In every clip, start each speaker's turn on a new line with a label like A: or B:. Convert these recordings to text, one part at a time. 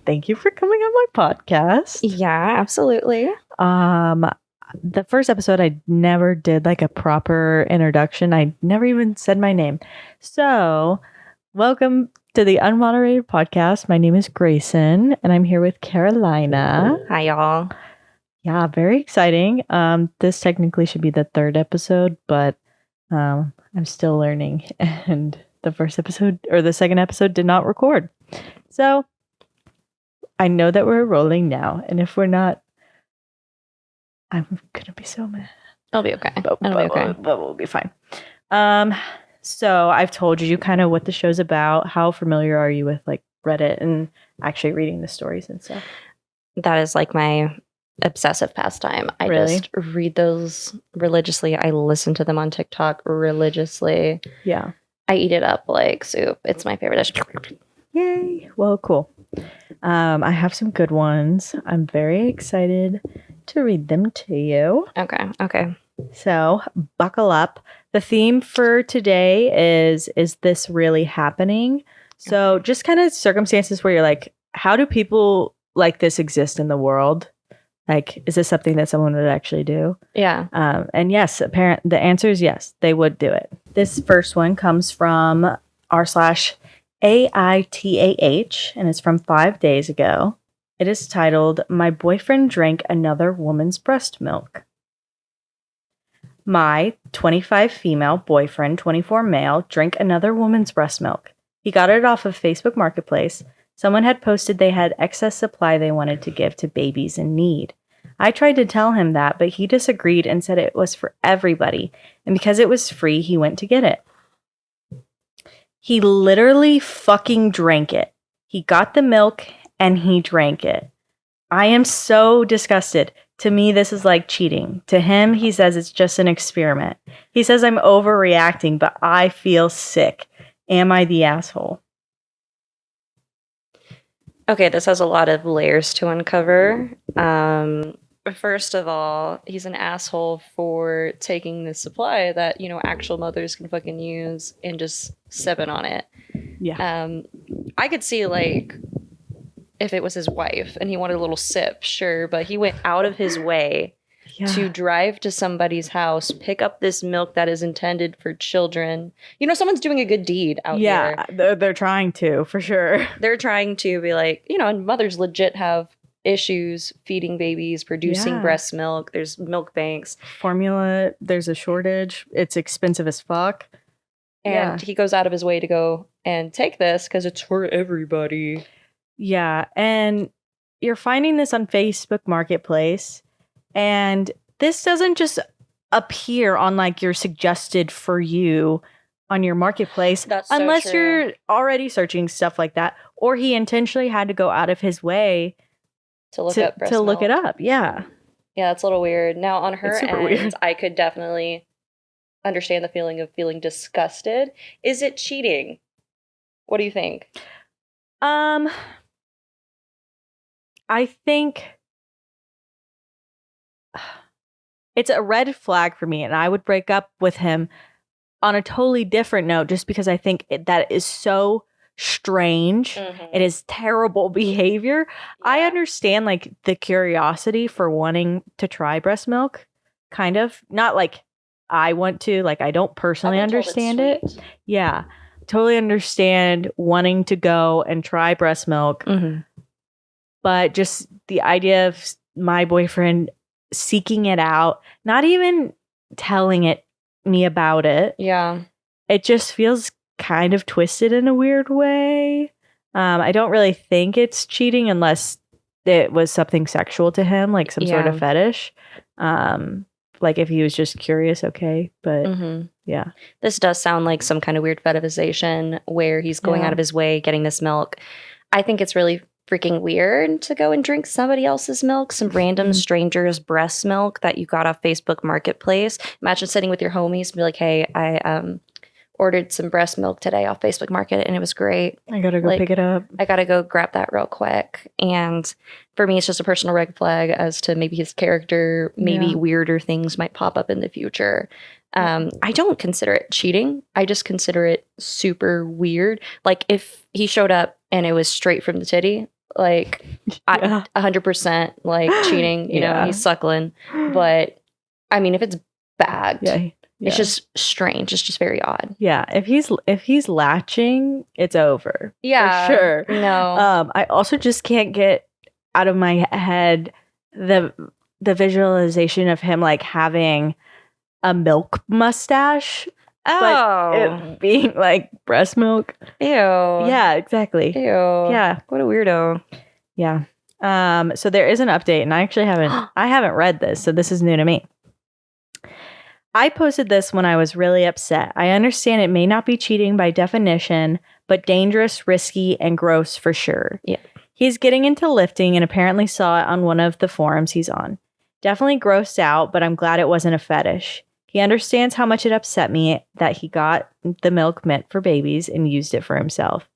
A: thank you for coming on my podcast.
B: Yeah, absolutely.
A: The first episode, I never did like a proper introduction. I never even said my name. So, welcome to the Unmoderated Podcast. My name is Grayson, and I'm here with Carolina.
B: Hi, y'all.
A: Yeah, very exciting. This technically should be the third episode, but I'm still learning, and the second episode did not record. So I know that we're rolling now, and if we're not, I'm gonna be so mad.
B: It'll be okay.
A: But we'll be fine. So I've told you kind of what the show's about. How familiar are you with like Reddit and actually reading the stories and stuff?
B: That is like my obsessive pastime. I just read those religiously. I listen to them on TikTok religiously.
A: Yeah.
B: I eat it up like soup. It's my favorite dish.
A: Yay. Well, cool. I have some good ones. I'm very excited to read them to you.
B: Okay.
A: So buckle up. The theme for today is this really happening? So just kind of circumstances where you're like, how do people like this exist in the world? Like, is this something that someone would actually do?
B: Yeah.
A: And yes, the answer is yes, they would do it. This first one comes from r/AITAH, and it's from 5 days ago. It is titled, "My Boyfriend Drank Another Woman's Breast Milk." My 25 female boyfriend, 24 male, drank another woman's breast milk. He got it off of Facebook Marketplace. Someone had posted they had excess supply they wanted to give to babies in need. I tried to tell him that, but he disagreed and said it was for everybody, and because it was free, he went to get it. He literally fucking drank it. He got the milk and he drank it. I am so disgusted. To me, this is like cheating. To him, he says it's just an experiment. He says I'm overreacting, but I feel sick. Am I the asshole?
B: Okay, this has a lot of layers to uncover. First of all, he's an asshole for taking the supply that, actual mothers can fucking use and just sipping on it.
A: Yeah.
B: I could see, like, if it was his wife and he wanted a little sip, sure, but he went out of his way to drive to somebody's house, pick up this milk that is intended for children. Someone's doing a good deed out here.
A: Yeah, they're trying to, for sure.
B: They're trying to be like, and mothers legit have issues feeding babies, producing breast milk. There's milk banks.
A: Formula, there's a shortage. It's expensive as fuck.
B: And he goes out of his way to go and take this because it's for everybody.
A: Yeah, and you're finding this on Facebook Marketplace, and this doesn't just appear on like your suggested for you on your marketplace.
B: That's so
A: unless
B: true.
A: You're already searching stuff like that, or he intentionally had to go out of his way
B: to look up breast milk.
A: Look it up. Yeah,
B: that's a little weird. Now on her end,
A: weird.
B: I could definitely understand the feeling of feeling disgusted. Is it cheating? What do you think?
A: I think it's a red flag for me, and I would break up with him on a totally different note just because I think that is so strange.
B: Mm-hmm.
A: It is terrible behavior. Yeah. I understand like the curiosity for wanting to try breast milk, kind of. Not like I want to, like I don't personally understand it. Yeah, totally understand wanting to go and try breast milk.
B: Mm-hmm.
A: But just the idea of my boyfriend seeking it out, not even telling me about it.
B: Yeah.
A: It just feels kind of twisted in a weird way. I don't really think it's cheating unless it was something sexual to him, like some sort of fetish. Like if he was just curious, okay. But yeah.
B: This does sound like some kind of weird fetishization where he's going out of his way, getting this milk. I think it's really freaking weird to go and drink somebody else's milk, some random stranger's breast milk that you got off Facebook Marketplace. Imagine sitting with your homies and be like, hey, I ordered some breast milk today off Facebook Market and it was great.
A: I gotta go pick it up.
B: I gotta go grab that real quick. And for me, it's just a personal red flag as to maybe his character, maybe weirder things might pop up in the future. I don't consider it cheating. I just consider it super weird. Like if he showed up and it was straight from the titty, Like, 100% like cheating, you know, he's suckling. But I mean, if it's bagged, it's just strange. It's just very odd.
A: Yeah. If he's latching, it's over.
B: Yeah.
A: For sure.
B: No.
A: I also just can't get out of my head the visualization of him like having a milk mustache. But it being like breast milk.
B: Ew.
A: Yeah, exactly.
B: Ew.
A: Yeah.
B: What a weirdo.
A: Yeah. So there is an update, and I actually haven't read this, so this is new to me. I posted this when I was really upset. I understand it may not be cheating by definition, but dangerous, risky, and gross for sure.
B: Yeah.
A: He's getting into lifting and apparently saw it on one of the forums he's on. Definitely grossed out, but I'm glad it wasn't a fetish. He understands how much it upset me that he got the milk meant for babies and used it for himself.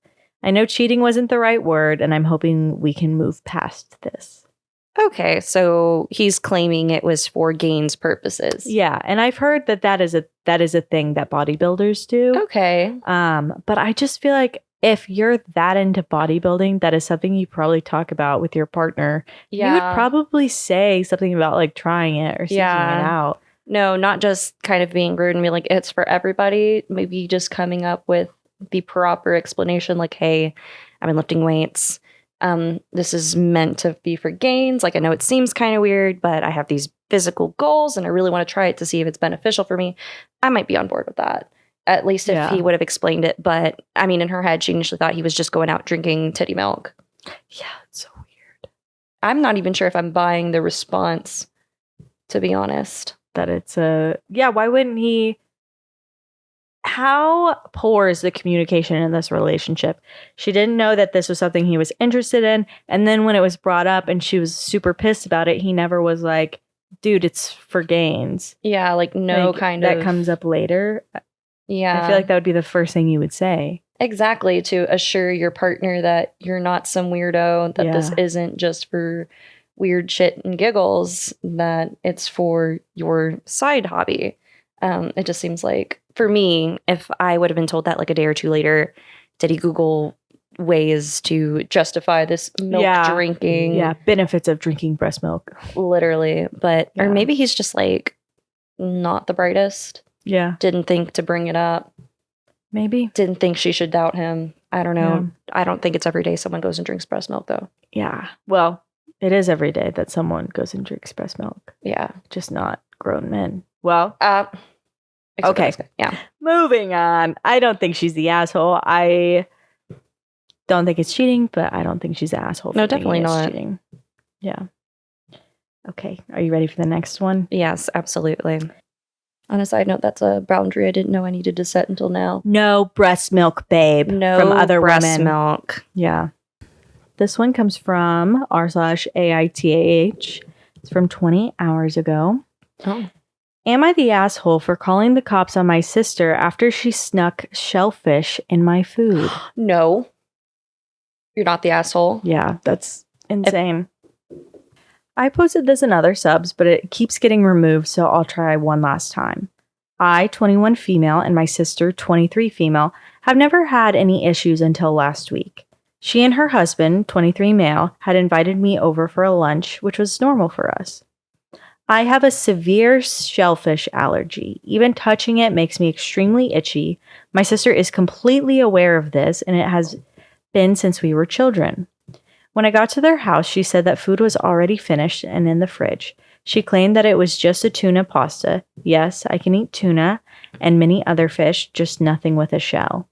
A: I know cheating wasn't the right word, and I'm hoping we can move past this.
B: Okay, so he's claiming it was for gains purposes.
A: Yeah, and I've heard that is a thing that bodybuilders do.
B: Okay.
A: But I just feel like if you're that into bodybuilding, that is something you probably talk about with your partner.
B: Yeah.
A: You would probably say something about like trying it or seeking it out.
B: No, not just kind of being rude and be like, it's for everybody. Maybe just coming up with the proper explanation like, hey, I've been lifting weights. This is meant to be for gains. Like, I know it seems kind of weird, but I have these physical goals and I really want to try it to see if it's beneficial for me. I might be on board with that. At least if he would have explained it. But I mean, in her head, she initially thought he was just going out drinking titty milk.
A: Yeah, it's so weird.
B: I'm not even sure if I'm buying the response, to be honest.
A: That it's why wouldn't he? How poor is the communication in this relationship? She didn't know that this was something he was interested in. And then when it was brought up and she was super pissed about it, he never was like, dude, it's for gains.
B: Yeah, like
A: that comes up later.
B: Yeah.
A: I feel like that would be the first thing you would say.
B: Exactly, to assure your partner that you're not some weirdo, that this isn't just for weird shit and giggles, that it's for your side hobby. It just seems like, for me, if I would have been told that like a day or two later, did he Google ways to justify this milk drinking?
A: Yeah, benefits of drinking breast milk.
B: Literally. But, or maybe he's just like not the brightest.
A: Yeah.
B: Didn't think to bring it up.
A: Maybe.
B: Didn't think she should doubt him. I don't know. Yeah. I don't think it's every day someone goes and drinks breast milk, though.
A: Yeah. Well, it is every day that someone goes and drinks breast milk.
B: Yeah.
A: Just not grown men. Well,
B: okay. Yeah.
A: Moving on. I don't think she's the asshole. I don't think it's cheating, but I don't think she's the asshole.
B: No, definitely not.
A: Cheating. Yeah. Okay. Are you ready for the next one?
B: Yes, absolutely. On a side note, that's a boundary I didn't know I needed to set until now.
A: No breast milk, babe.
B: No
A: from other
B: breast
A: women.
B: milk.
A: Yeah. This one comes from r/AITAH. It's from 20 hours ago.
B: Oh.
A: Am I the asshole for calling the cops on my sister after she snuck shellfish in my food?
B: No. You're not the asshole.
A: Yeah, that's insane. I posted this in other subs, but it keeps getting removed, so I'll try one last time. I, 21 female, and my sister, 23 female, have never had any issues until last week. She and her husband, 23 male, had invited me over for a lunch, which was normal for us. I have a severe shellfish allergy. Even touching it makes me extremely itchy. My sister is completely aware of this, and it has been since we were children. When I got to their house, she said that food was already finished and in the fridge. She claimed that it was just a tuna pasta. Yes, I can eat tuna and many other fish, just nothing with a shell.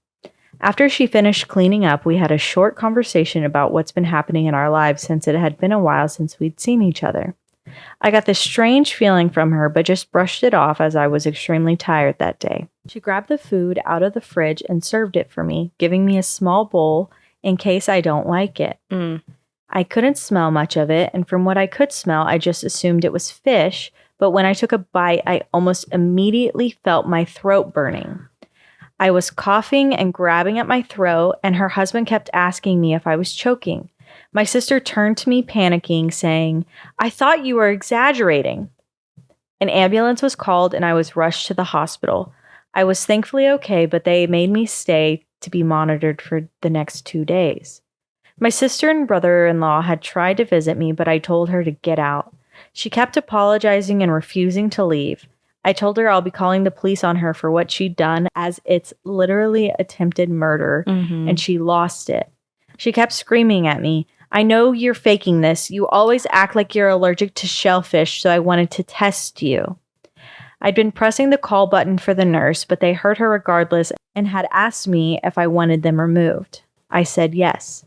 A: After she finished cleaning up, we had a short conversation about what's been happening in our lives since it had been a while since we'd seen each other. I got this strange feeling from her, but just brushed it off as I was extremely tired that day. She grabbed the food out of the fridge and served it for me, giving me a small bowl in case I don't like it. I couldn't smell much of it, and from what I could smell, I just assumed it was fish, but when I took a bite, I almost immediately felt my throat burning. I was coughing and grabbing at my throat, and her husband kept asking me if I was choking. My sister turned to me panicking, saying, "I thought you were exaggerating." An ambulance was called, and I was rushed to the hospital. I was thankfully okay, but they made me stay to be monitored for the next 2 days. My sister and brother-in-law had tried to visit me, but I told her to get out. She kept apologizing and refusing to leave. I told her I'll be calling the police on her for what she'd done, as it's literally attempted murder, and she lost it. She kept screaming at me, I know you're faking this. You always act like you're allergic to shellfish, so I wanted to test you. I'd been pressing the call button for the nurse, but they heard her regardless and had asked me if I wanted them removed. I said yes.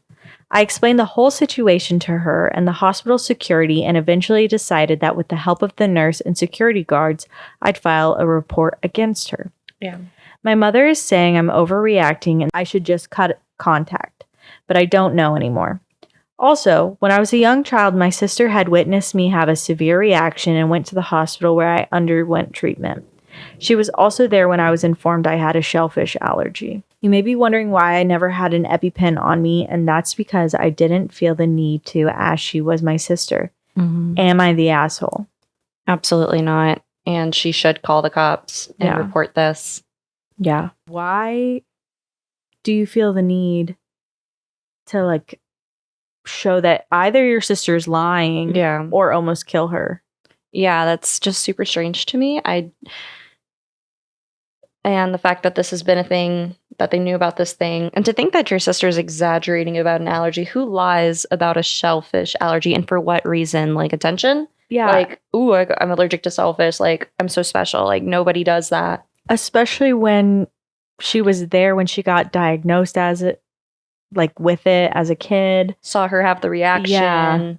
A: I explained the whole situation to her and the hospital security and eventually decided that with the help of the nurse and security guards, I'd file a report against her.
B: Yeah.
A: My mother is saying I'm overreacting and I should just cut contact, but I don't know anymore. Also, when I was a young child, my sister had witnessed me have a severe reaction and went to the hospital where I underwent treatment. She was also there when I was informed I had a shellfish allergy. You may be wondering why I never had an EpiPen on me, and that's because I didn't feel the need to, as she was my sister. Am I the asshole?
B: Absolutely not. And she should call the cops and report this.
A: Yeah. Why do you feel the need to, show that either your sister's lying or almost kill her?
B: Yeah, that's just super strange to me. And the fact that this has been a thing, that they knew about this thing, and to think that your sister's exaggerating about an allergy. Who lies about a shellfish allergy and for what reason? Attention?
A: Yeah.
B: I'm allergic to shellfish. I'm so special. Nobody does that.
A: Especially when she was there when she got diagnosed as it. With it as a kid.
B: Saw her have the reaction.
A: Yeah.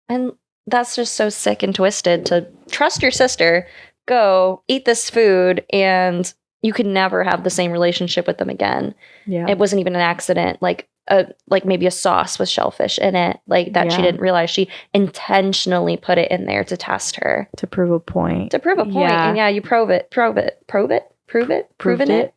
B: And that's just so sick and twisted to trust your sister, go eat this food, and you could never have the same relationship with them again.
A: Yeah.
B: It wasn't even an accident. Maybe a sauce with shellfish in it. She didn't realize. She intentionally put it in there to test her.
A: To prove a point.
B: Yeah. And you prove it. You proved it.
A: You've proven it.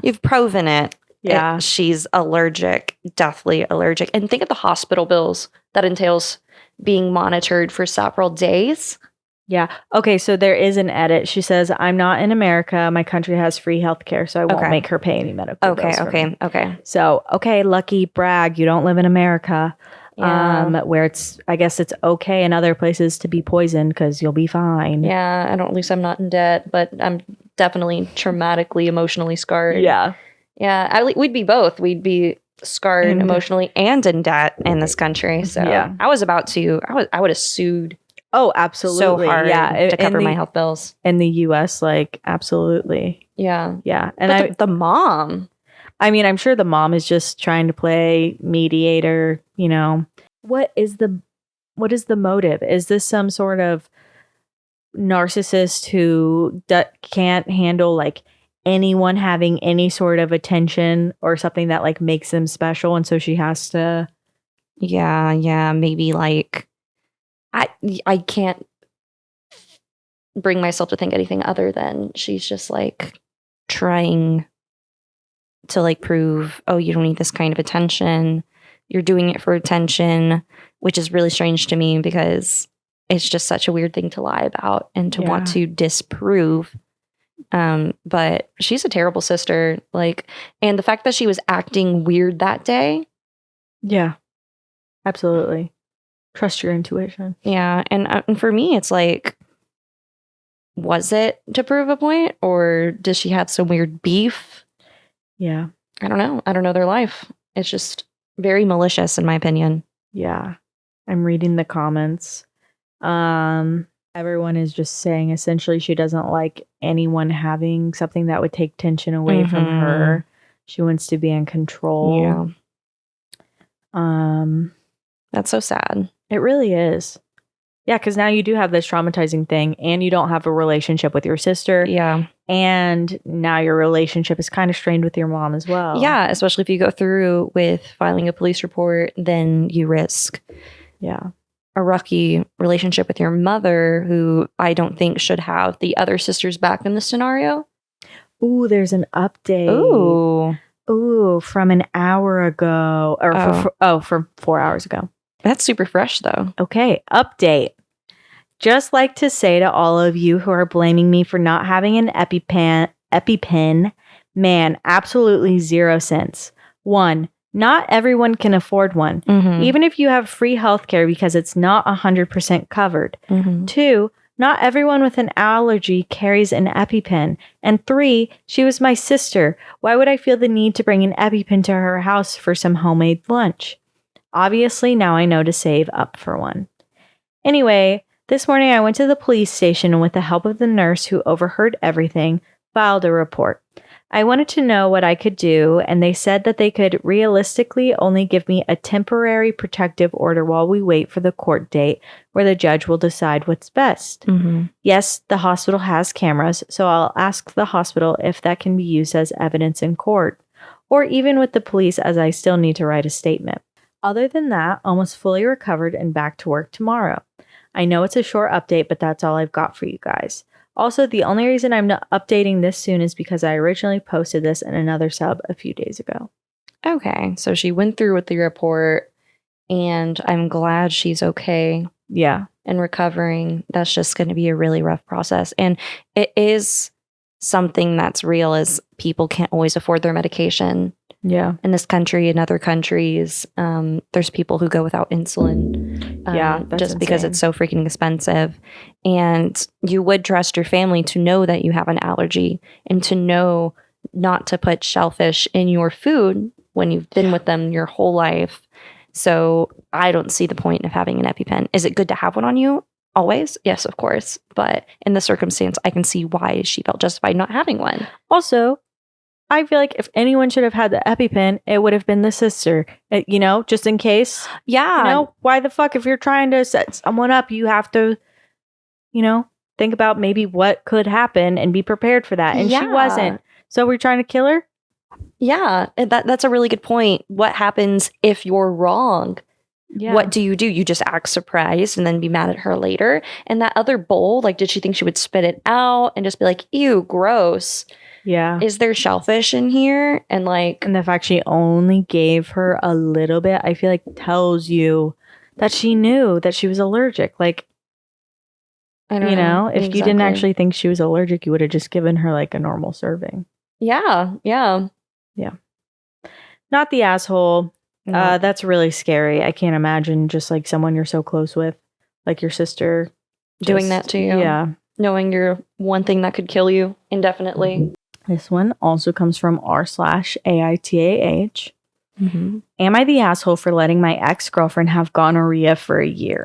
B: You've proven it.
A: Yeah.
B: She's allergic, deathly allergic. And think of the hospital bills that entails being monitored for several days.
A: Yeah. Okay, so there is an edit. She says, I'm not in America. My country has free health care, so I won't make her pay any medical bills.
B: Okay.
A: So, lucky brag, you don't live in America.
B: Yeah.
A: Where I guess it's okay in other places to be poisoned because you'll be fine.
B: Yeah, at least I'm not in debt, but I'm definitely traumatically, emotionally scarred.
A: Yeah.
B: Yeah, we'd be both. We'd be scarred emotionally and in debt in this country. So I was about to, I would have sued.
A: Oh, absolutely.
B: So hard to cover my health bills.
A: In the U.S., absolutely.
B: Yeah.
A: Yeah.
B: And the mom.
A: I mean, I'm sure the mom is just trying to play mediator, What is the motive? Is this some sort of narcissist who can't handle, anyone having any sort of attention or something that makes them special, and so she has to
B: maybe I can't bring myself to think anything other than she's just trying to prove, oh, you don't need this kind of attention, you're doing it for attention, which is really strange to me because it's just such a weird thing to lie about and to want to disprove. But she's a terrible sister. And the fact that she was acting weird that day.
A: Yeah, absolutely. Trust your intuition.
B: Yeah. And for me, it's was it to prove a point or does she have some weird beef?
A: Yeah.
B: I don't know. I don't know their life. It's just very malicious in my opinion.
A: Yeah. I'm reading the comments. Everyone is just saying essentially she doesn't like anyone having something that would take tension away from her. She wants to be in control.
B: Yeah. That's so sad.
A: It really is. Yeah, because now you do have this traumatizing thing and you don't have a relationship with your sister.
B: Yeah.
A: And now your relationship is kind of strained with your mom as well.
B: Yeah, especially if you go through with filing a police report, then you risk a rocky relationship with your mother, who I don't think should have the other sister's back in this scenario.
A: Ooh, there's an update. Ooh, from an hour ago. Or from 4 hours ago.
B: That's super fresh, though.
A: Okay, update. Just like to say to all of you who are blaming me for not having an EpiPen, man, absolutely 0 cents. 1, Not everyone can afford one, even if you have free healthcare because it's not 100% covered. 2, not everyone with an allergy carries an EpiPen. And 3, she was my sister. Why would I feel the need to bring an EpiPen to her house for some homemade lunch? Obviously, now I know to save up for one. Anyway, this morning I went to the police station and with the help of the nurse who overheard everything, filed a report. I wanted to know what I could do, and they said that they could realistically only give me a temporary protective order while we wait for the court date where the judge will decide what's best. Yes, the hospital has cameras, so I'll ask the hospital if that can be used as evidence in court, or even with the police as I still need to write a statement. Other than that, almost fully recovered and back to work tomorrow. I know it's a short update, but that's all I've got for you guys. Also, the only reason I'm not updating this soon is because I originally posted this in another sub a few days ago.
B: Okay, so she went through with the report, and I'm glad she's okay.
A: Yeah.
B: And recovering. That's just going to be a really rough process. And it is something that's real, is people can't always afford their medication.
A: Yeah.
B: In this country, in other countries, there's people who go without insulin. Just because it's so freaking expensive. And you would trust your family to know that you have an allergy and to know not to put shellfish in your food when you've been with them your whole life. So I don't see the point of having an EpiPen. Is it good to have one on you? Always? Yes, of course. But in the circumstance, I can see why she felt justified not having one.
A: Also, I feel like if anyone should have had the EpiPen, it would have been the sister, just in case.
B: Yeah.
A: Why the fuck, if you're trying to set someone up, you have to, think about maybe what could happen and be prepared for that. And she wasn't. So we're trying to kill her?
B: Yeah. That's a really good point. What happens if you're wrong? Yeah. What do? You just act surprised and then be mad at her later? And that other bowl, did she think she would spit it out and just be like, ew, gross?
A: Yeah.
B: Is there shellfish in here? And
A: the fact she only gave her a little bit, I feel like tells you that she knew that she was allergic. I don't know. If you didn't actually think she was allergic, you would have just given her a normal serving.
B: Yeah. Yeah.
A: Yeah. Not the asshole. No. That's really scary. I can't imagine just someone you're so close with, like your sister,
B: doing that to you.
A: Yeah.
B: Knowing you're one thing that could kill you indefinitely.
A: This one also comes from r/AITAH. Am I the asshole for letting my ex-girlfriend have gonorrhea for a year?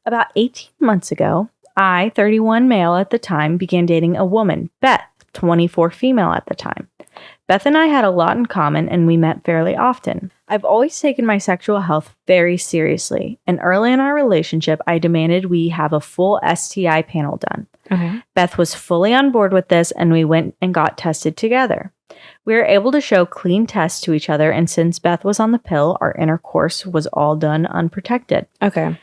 A: About 18 months ago, I, 31 male at the time, began dating a woman, Beth, 24 female at the time. Beth and I had a lot in common and we met fairly often. I've always taken my sexual health very seriously, and early in our relationship, I demanded we have a full STI panel done. Okay. Beth was fully on board with this, and we went and got tested together. We were able to show clean tests to each other, and since Beth was on the pill, our intercourse was all done unprotected.
B: Okay.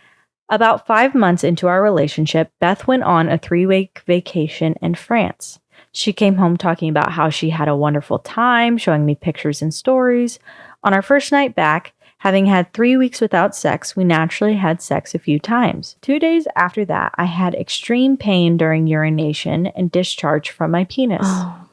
A: About 5 months into our relationship, Beth went on a 3-week vacation in France. She came home talking about how she had a wonderful time, showing me pictures and stories. On our first night back, having had 3 weeks without sex, we naturally had sex a few times. 2 days after that, I had extreme pain during urination and discharge from my penis. Oh.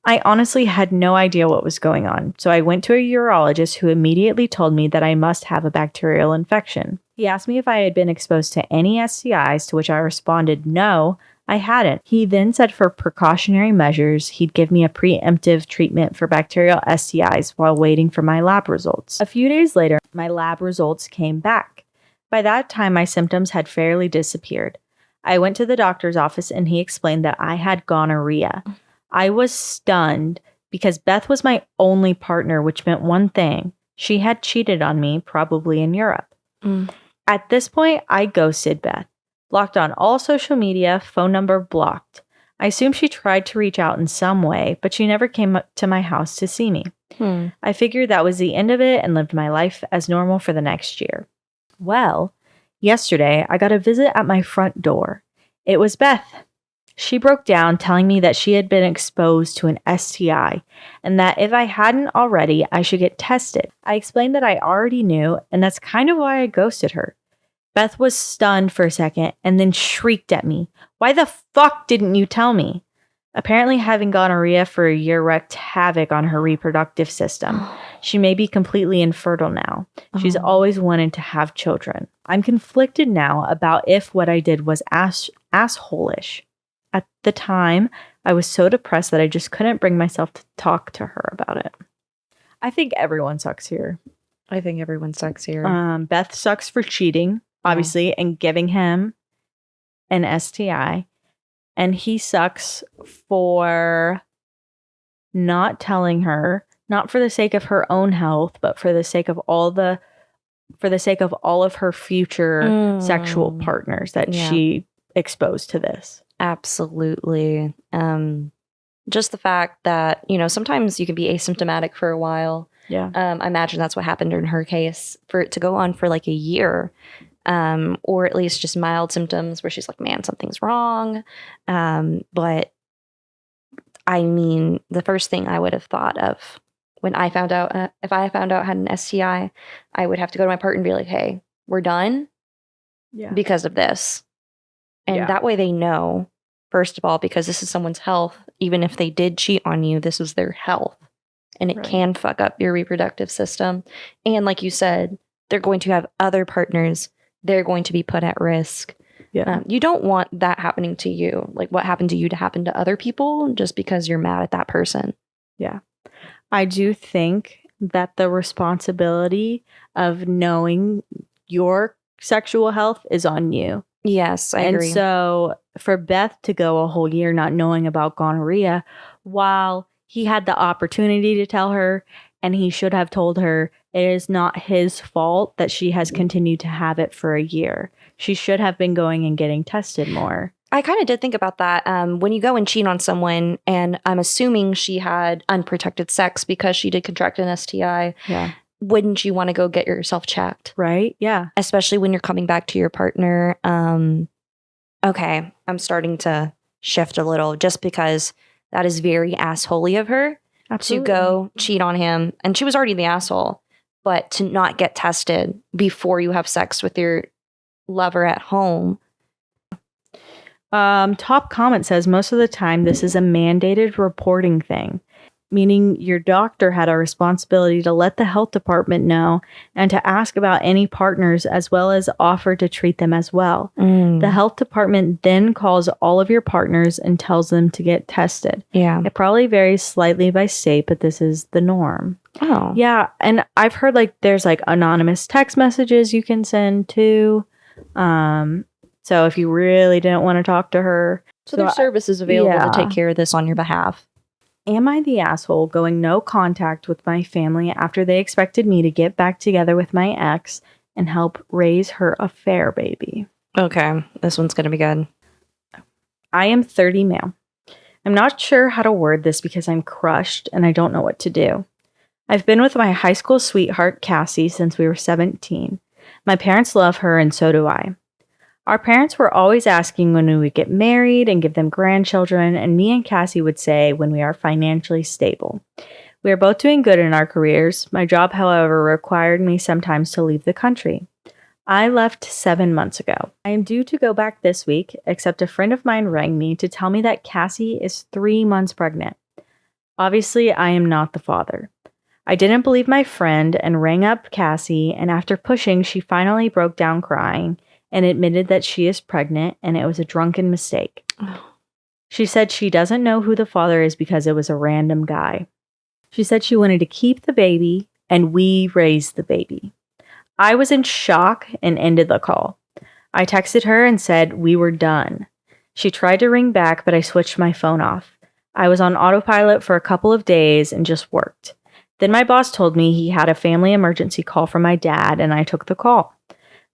A: I honestly had no idea what was going on, so I went to a urologist who immediately told me that I must have a bacterial infection. He asked me if I had been exposed to any STIs, to which I responded no, I hadn't. He then said for precautionary measures, he'd give me a preemptive treatment for bacterial STIs while waiting for my lab results. A few days later, my lab results came back. By that time, my symptoms had fairly disappeared. I went to the doctor's office and he explained that I had gonorrhea. I was stunned because Beth was my only partner, which meant one thing. She had cheated on me, probably in Europe. At this point, I ghosted Beth. Blocked on all social media, phone number blocked. I assume she tried to reach out in some way, but she never came up to my house to see me. I figured that was the end of it and lived my life as normal for the next year. Well, yesterday I got a visit at my front door. It was Beth. She broke down telling me that she had been exposed to an STI and that if I hadn't already, I should get tested. I explained that I already knew, and that's kind of why I ghosted her. Beth was stunned for a second and then shrieked at me. Why the fuck didn't you tell me? Apparently, having gonorrhea for a year wreaked havoc on her reproductive system. She may be completely infertile now. She's always wanted to have children. I'm conflicted now about if what I did was asshole-ish. At the time, I was so depressed that I just couldn't bring myself to talk to her about it. I think everyone sucks here.
B: I think everyone sucks here.
A: Beth sucks for cheating, obviously, and giving him an STI. And he sucks for not telling her, not for the sake of her own health, but for the sake of all of her future sexual partners that she exposed to this.
B: Absolutely. Just the fact that, sometimes you can be asymptomatic for a while.
A: Yeah.
B: I imagine that's what happened in her case, for it to go on for like a year. Or at least just mild symptoms where she's like, man, something's wrong. But I mean, the first thing I would have thought of when I found out, if I found out I had an STI, I would have to go to my partner and be like, hey, we're done because of this. And that way they know, first of all, because this is someone's health, even if they did cheat on you, this is their health. And it can fuck up your reproductive system. And like you said, they're going to have other partners. They're going to be put at risk. Yeah. You don't want that happening to you. Like what happened to you to happen to other people just because you're mad at that person.
A: Yeah. I do think that the responsibility of knowing your sexual health is on you.
B: Yes, I agree.
A: And so for Beth to go a whole year not knowing about gonorrhea, while he had the opportunity to tell her and he should have told her, it is not his fault that she has continued to have it for a year. She should have been going and getting tested more.
B: I kind of did think about that. When you go and cheat on someone, and I'm assuming she had unprotected sex because she did contract an STI.
A: Yeah.
B: Wouldn't you want to go get yourself checked?
A: Right. Yeah.
B: Especially when you're coming back to your partner. Okay. I'm starting to shift a little just because that is very assholey of her. Absolutely. To go cheat on him. And she was already the asshole. But to not get tested before you have sex with your lover at home.
A: Top comment says, most of the time this is a mandated reporting thing, meaning your doctor had a responsibility to let the health department know and to ask about any partners as well as offer to treat them as well. The health department then calls all of your partners and tells them to get tested.
B: Yeah.
A: It probably varies slightly by state, but this is the norm.
B: Oh.
A: Yeah. And I've heard there's anonymous text messages you can send too. So if you really didn't want to talk to her.
B: So there's services available to take care of this on your behalf.
A: Am I the asshole going no contact with my family after they expected me to get back together with my ex and help raise her affair baby?
B: Okay, this one's going to be good.
A: I am 30 male. I'm not sure how to word this because I'm crushed and I don't know what to do. I've been with my high school sweetheart, Cassie, since we were 17. My parents love her and so do I. Our parents were always asking when we would get married and give them grandchildren, and me and Cassie would say when we are financially stable. We are both doing good in our careers. My job, however, required me sometimes to leave the country. I left 7 months ago. I am due to go back this week, except a friend of mine rang me to tell me that Cassie is 3 months pregnant. Obviously, I am not the father. I didn't believe my friend and rang up Cassie, and after pushing, she finally broke down crying and admitted that she is pregnant and it was a drunken mistake. Oh. She said she doesn't know who the father is because it was a random guy. She said she wanted to keep the baby and we raised the baby. I was in shock and ended the call. I texted her and said we were done. She tried to ring back, but I switched my phone off. I was on autopilot for a couple of days and just worked. Then my boss told me he had a family emergency call from my dad and I took the call.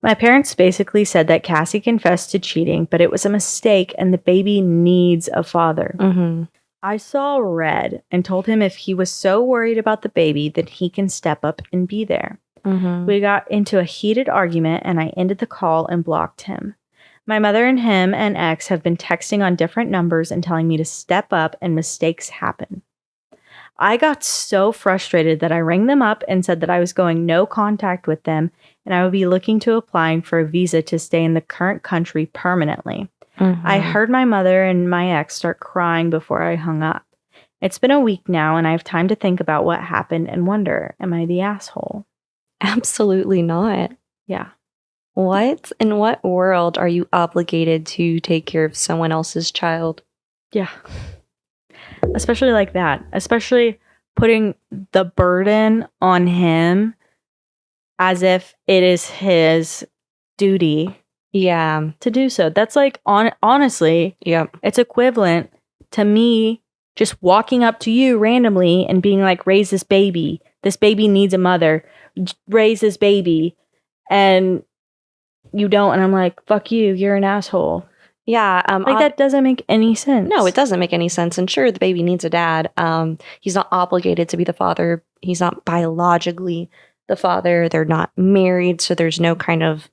A: My parents basically said that Cassie confessed to cheating, but it was a mistake and the baby needs a father.
B: Mm-hmm.
A: I saw red and told him if he was so worried about the baby, then he can step up and be there.
B: Mm-hmm.
A: We got into a heated argument and I ended the call and blocked him. My mother and him and ex have been texting on different numbers and telling me to step up and mistakes happen. I got so frustrated that I rang them up and said that I was going no contact with them and I would be looking to applying for a visa to stay in the current country permanently. I heard my mother and my ex start crying before I hung up. It's been a week now, and I have time to think about what happened and wonder, am I the asshole?
B: Absolutely not.
A: Yeah.
B: What? In what world are you obligated to take care of someone else's child?
A: Yeah. Especially like that. Especially putting the burden on him as if it is his duty
B: Yeah.
A: to do so. That's like, honestly,
B: Yep.
A: it's equivalent to me just walking up to you randomly and being like, raise this baby. This baby needs a mother. Raise this baby. And you don't. And I'm like, fuck you. You're an asshole.
B: Yeah.
A: Like, that doesn't make any sense.
B: No, it doesn't make any sense. And sure, the baby needs a dad. He's not obligated to be the father. He's not biologically the father. They're not married. So there's no kind of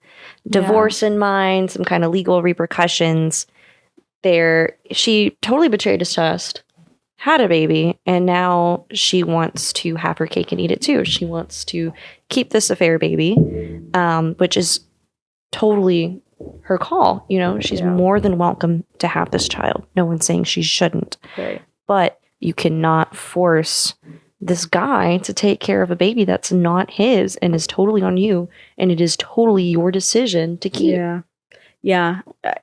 B: divorce in mind, some kind of legal repercussions. She totally betrayed his trust, had a baby, and now she wants to have her cake and eat it too. She wants to keep this affair baby, which is totally her call. You know, she's more than welcome to have this child. No one's saying she shouldn't.
A: Right.
B: But you cannot force this guy to take care of a baby that's not his and is totally on you. And it is totally your decision to keep.
A: Yeah. Yeah.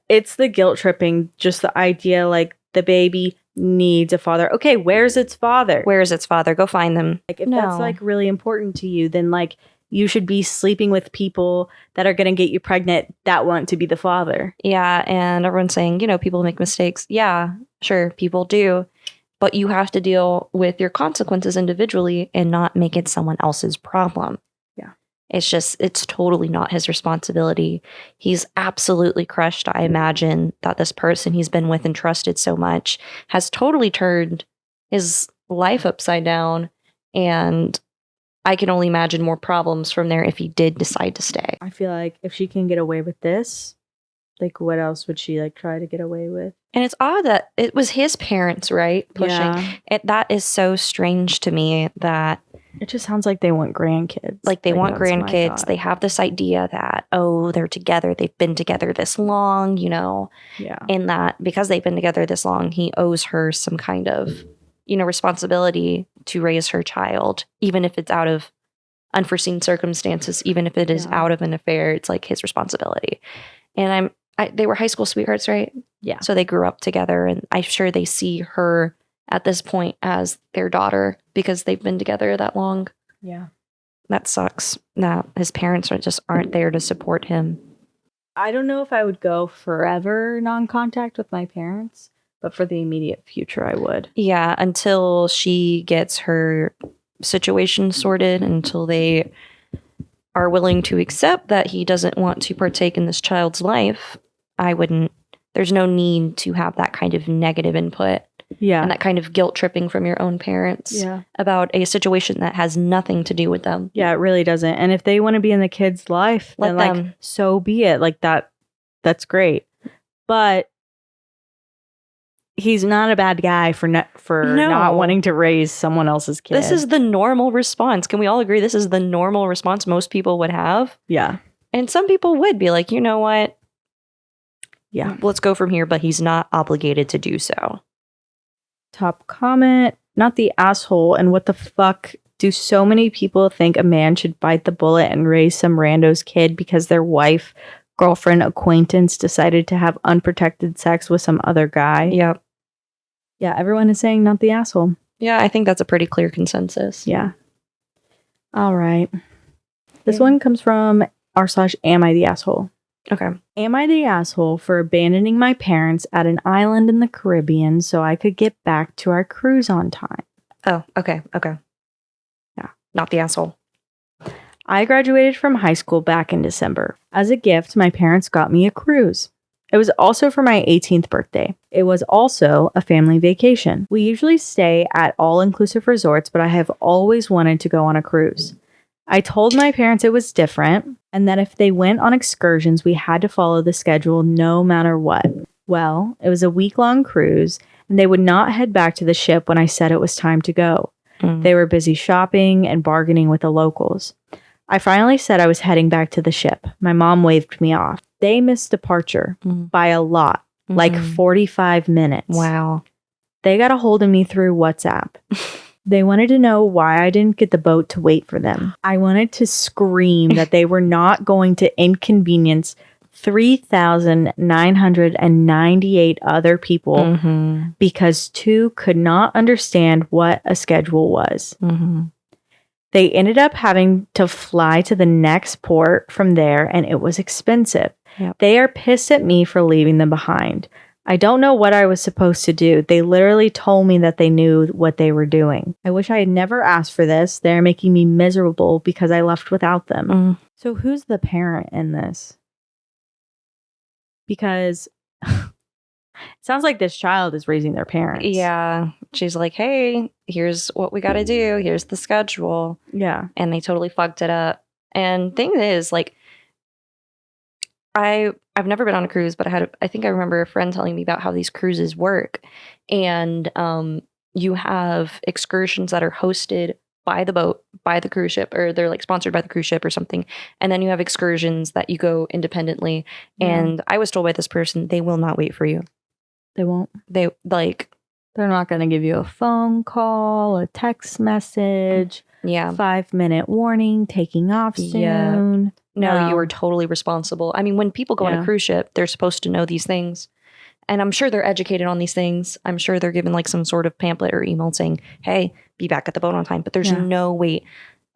A: It's the guilt tripping, just the idea like the baby needs a father. Okay, where's its father?
B: Where is its father? Go find them.
A: Like, if that's like really important to you, then like you should be sleeping with people that are going to get you pregnant that want to be the father.
B: Yeah. And everyone's saying, you know, people make mistakes. Yeah, sure, people do. But you have to deal with your consequences individually and not make it someone else's problem.
A: Yeah.
B: It's totally not his responsibility. He's absolutely crushed, I imagine, that this person he's been with and trusted so much has totally turned his life upside down. And I can only imagine more problems from there if he did decide to stay.
A: I feel like if she can get away with this, like, what else would she like try to get away with?
B: And it's odd that it was his parents, right? Pushing.
A: Yeah.
B: That is so strange to me that
A: it just sounds like they want grandkids.
B: Like they want grandkids. They have this idea that, oh, they're together. They've been together this long, you know.
A: Yeah.
B: And that because they've been together this long, he owes her some kind of, you know, responsibility to raise her child, even if it's out of unforeseen circumstances, even if it is out of an affair, it's like his responsibility. And they were high school sweethearts, right?
A: Yeah.
B: So they grew up together, and I'm sure they see her at this point as their daughter because they've been together that long.
A: Yeah.
B: That sucks. That his parents aren't there to support him.
A: I don't know if I would go forever non-contact with my parents, but for the immediate future, I would.
B: Yeah, until she gets her situation sorted, until they are willing to accept that he doesn't want to partake in this child's life, there's no need to have that kind of negative input.
A: Yeah.
B: And that kind of guilt tripping from your own parents about a situation that has nothing to do with them.
A: Yeah, it really doesn't. And if they want to be in the kid's life, then like, so be it. Like that's great. But he's not a bad guy for not wanting to raise someone else's kid.
B: This is the normal response. Can we all agree this is the normal response most people would have?
A: Yeah.
B: And some people would be like, you know what?
A: Yeah.
B: Let's go from here, but he's not obligated to do so.
A: Top comment, not the asshole. And what the fuck do so many people think a man should bite the bullet and raise some rando's kid because their wife, girlfriend, acquaintance decided to have unprotected sex with some other guy?
B: Yep.
A: Yeah, everyone is saying not the asshole.
B: Yeah, I think that's a pretty clear consensus.
A: Yeah. All right. This one comes from r/am I the asshole?
B: Okay.
A: Am I the asshole for abandoning my parents at an island in the Caribbean so I could get back to our cruise on time?
B: Oh, okay. Yeah, not the asshole.
A: I graduated from high school back in December. As a gift, my parents got me a cruise. It was also for my 18th birthday. It was also a family vacation. We usually stay at all-inclusive resorts, but I have always wanted to go on a cruise. I told my parents it was different and that if they went on excursions, we had to follow the schedule no matter what. Well, it was a week-long cruise and they would not head back to the ship when I said it was time to go. They were busy shopping and bargaining with the locals. I finally said I was heading back to the ship. My mom waved me off. They missed departure by a lot. like 45 minutes.
B: Wow.
A: They got a hold of me through WhatsApp. They wanted to know why I didn't get the boat to wait for them. I wanted to scream that they were not going to inconvenience 3,998 other people because 2 could not understand what a schedule was. They ended up having to fly to the next port from there, and it was expensive.
B: Yep.
A: They are pissed at me for leaving them behind. I don't know what I was supposed to do. They literally told me that they knew what they were doing. I wish I had never asked for this. They're making me miserable because I left without them. So who's the parent in this? Because it sounds like this child is raising their parents.
B: Yeah. She's like, hey, here's what we got to do. Here's the schedule.
A: Yeah.
B: And they totally fucked it up. And thing is, like, I've never been on a cruise, but I think I remember a friend telling me about how these cruises work. And you have excursions that are hosted by the boat, by the cruise ship, or they're like sponsored by the cruise ship or something. And then you have excursions that you go independently.
A: Yeah.
B: And I was told by this person, they will not wait for you.
A: They won't.
B: They're
A: not going to give you a phone call, a text message, 5-minute warning, taking off soon.
B: No, you are totally responsible. I mean, when people go on a cruise ship, they're supposed to know these things. And I'm sure they're educated on these things. I'm sure they're given like some sort of pamphlet or email saying, hey, be back at the boat on time. But there's no wait.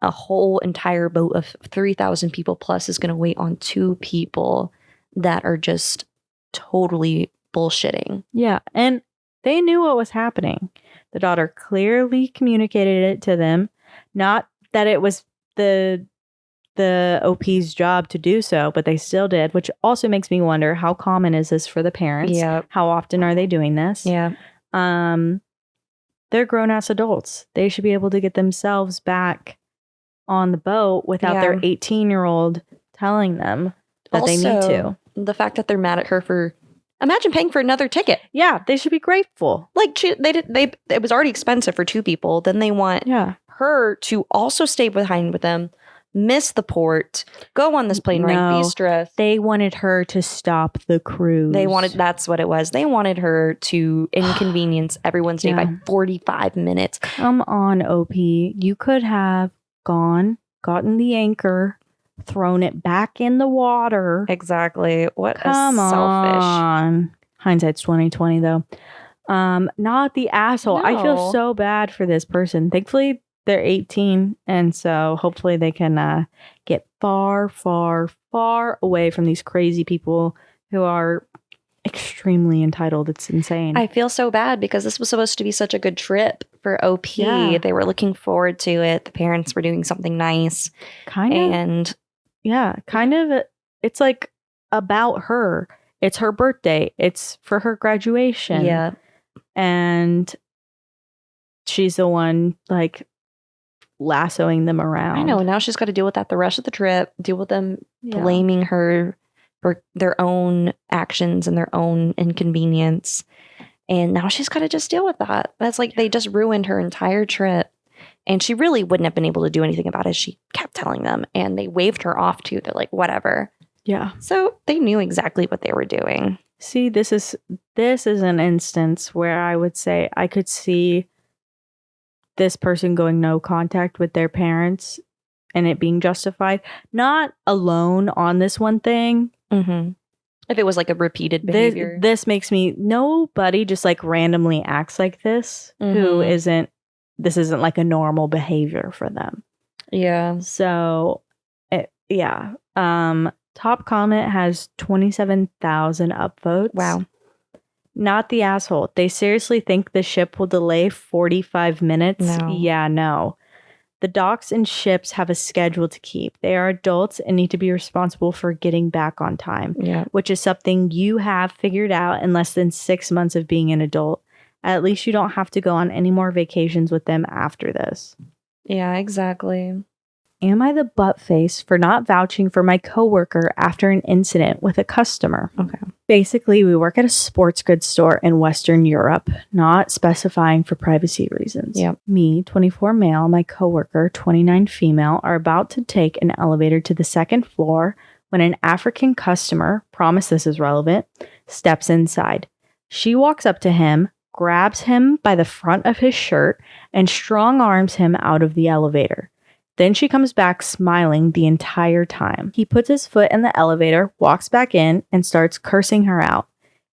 B: A whole entire boat of 3,000 people plus is going to wait on 2 people that are just totally bullshitting.
A: Yeah. And they knew what was happening. The daughter clearly communicated it to them. Not that it was the OP's job to do so, but they still did, which also makes me wonder, how common is this for the parents?
B: Yeah.
A: How often are they doing this?
B: Yeah.
A: They're grown-ass adults. They should be able to get themselves back on the boat without their 18-year-old telling them that they need to.
B: The fact that they're mad at her for... Imagine paying for another ticket.
A: Yeah, they should be grateful.
B: Like, it was already expensive for 2 people. Then they want her to also stay behind with them, miss the port, go on this plane ride, be stressed.
A: They wanted her to stop the cruise.
B: That's what it was. They wanted her to inconvenience everyone's day by 45 minutes.
A: Come on, OP. You could have gotten the anchor, thrown it back in the water.
B: Exactly.
A: Come
B: selfish.
A: On. Hindsight's 2020 though. Not the asshole.
B: No.
A: I feel so bad for this person. Thankfully, they're 18, and so hopefully they can get far, far, far away from these crazy people who are extremely entitled. It's insane.
B: I feel so bad because this was supposed to be such a good trip for OP. Yeah. They were looking forward to it. The parents were doing something nice. Kind of.
A: It's like about her. It's her birthday. It's for her graduation.
B: Yeah.
A: And she's the one like lassoing them around.
B: I know. And now she's got to deal with that the rest of the trip, deal with them blaming her for their own actions and their own inconvenience. And now she's got to just deal with that. That's like they just ruined her entire trip. And she really wouldn't have been able to do anything about it. She kept telling them, and they waved her off too. They're like, whatever.
A: Yeah.
B: So they knew exactly what they were doing.
A: See, this is an instance where I would say I could see this person going no contact with their parents and it being justified. Not alone on this one thing.
B: Mm-hmm. If it was like a repeated behavior.
A: This makes me, nobody just like randomly acts like this who this isn't like a normal behavior for them.
B: Yeah.
A: So, top comment has 27,000 upvotes.
B: Wow.
A: Not the asshole. They seriously think the ship will delay 45 minutes?
B: No.
A: Yeah, no. The docks and ships have a schedule to keep. They are adults and need to be responsible for getting back on time, which is something you have figured out in less than 6 months of being an adult. At least you don't have to go on any more vacations with them after this.
B: Yeah, exactly.
A: Am I the butt face for not vouching for my coworker after an incident with a customer?
B: Okay.
A: Basically, we work at a sports goods store in Western Europe, not specifying for privacy reasons.
B: Yep.
A: Me, 24 male, my coworker, 29 female, are about to take an elevator to the 2nd floor when an African customer, promise this is relevant, steps inside. She walks up to him, grabs him by the front of his shirt, and strong arms him out of the elevator. Then she comes back smiling the entire time. He puts his foot in the elevator, walks back in, and starts cursing her out.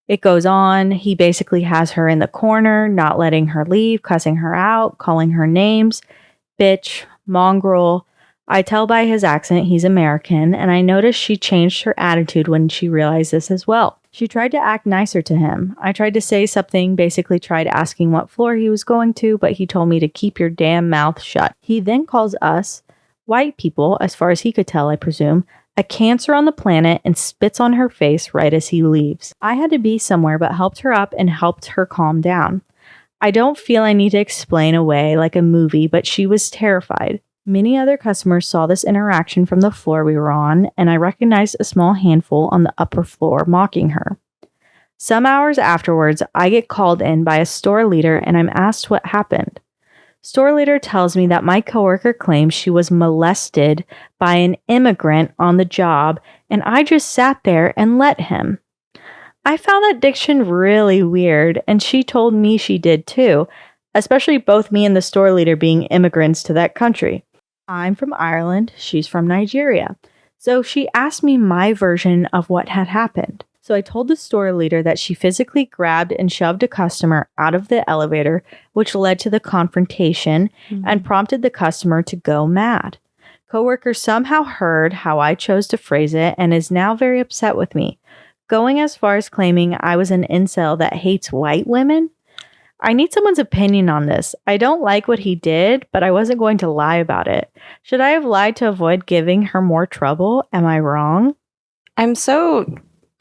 A: It goes on. He basically has her in the corner, not letting her leave, cussing her out, calling her names. Bitch, mongrel. I tell by his accent he's American, and I notice she changed her attitude when she realized this as well. She tried to act nicer to him. I tried to say something, basically tried asking what floor he was going to, but he told me to keep your damn mouth shut. He then calls us, white people, as far as he could tell, I presume, a cancer on the planet and spits on her face right as he leaves. I had to be somewhere but helped her up and helped her calm down. I don't feel I need to explain away like a movie, but she was terrified. Many other customers saw this interaction from the floor we were on, and I recognized a small handful on the upper floor mocking her. Some hours afterwards, I get called in by a store leader and I'm asked what happened. Store leader tells me that my coworker claims she was molested by an immigrant on the job, and I just sat there and let him. I found that diction really weird, and she told me she did too, especially both me and the store leader being immigrants to that country. I'm from Ireland, she's from Nigeria, so she asked me my version of what had happened. So I told the store leader that she physically grabbed and shoved a customer out of the elevator, which led to the confrontation and prompted the customer to go mad. Coworker somehow heard how I chose to phrase it and is now very upset with me, going as far as claiming I was an incel that hates white women. I need someone's opinion on this. I don't like what he did, but I wasn't going to lie about it. Should I have lied to avoid giving her more trouble? Am I wrong?
B: I'm so